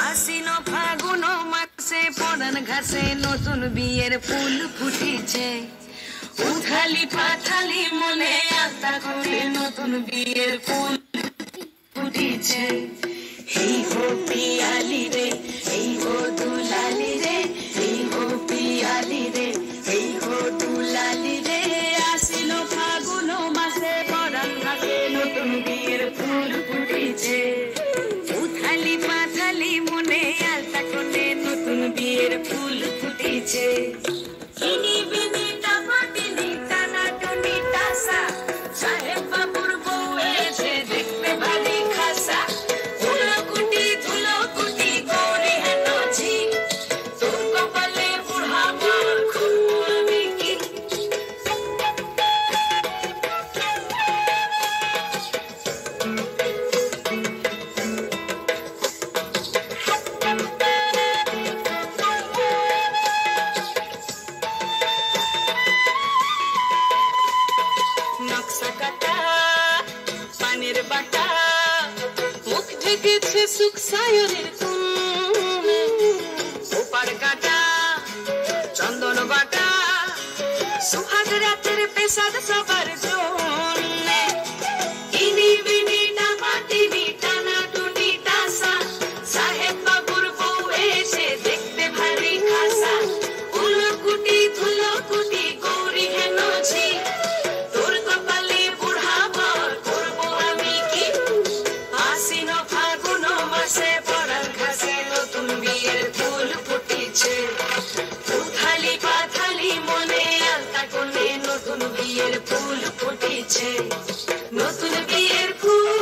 আশ্বিন ফাগুন মাসে পরান ঘাসে নতুন বিয়ের ফুল ফুটেছে। উথালি পাথালি মনে আশা করে নতুন বিয়ের ফুল ফুটেছে। এই হো পিয়ালি রে, এই হো দুলালি রে, এই হো পিয়ালি রে, এই হো দুলালি রে। আশ্বিন ফাগুন মাসে পরান ঘাসে নতুন বিয়ের ফুল ফুটেছে। উথালি পাথালি মনে আশা করে নতুন বিয়ের ফুল ফুটেছে। ইনি বিনি টাপাটিনি টানাটুনি টাসা, সাহেব বাবুর বউ এসে দেখতে ভারী খাসা। ধুলোকুটি ধুলোকুটি গৌরী হেন ঝি, তোর কপালে বুড়া বর খুলবো আমি কি। নকশা কাটা পানের বাটা, মুখ ঢেকেছে সুখ সায়রের কুল। ওপার কাটা চন্দন বাটা, সুহাগ রাতের পেশাদ সবার জন্য। ইনি বিনি টাপাটিনি টানাটুনি টাসা, সাহেব বাবুর বউ এসে দেখতে ভারী খাসা। উলকুটি ধুলোকুটি গৌরী হেন ঝি, তোর কপালে বুড়া বর করবো আমি কি। আশ্বিন ফাগুন মাসে পরান ঘাসে নতুন বিয়ের ফুল ফুটেছে। উথালি পাথালি মনে আলতা কোণে নতুন বিয়ের ফুল ফুটেছে। নতুন বিয়ের ফুল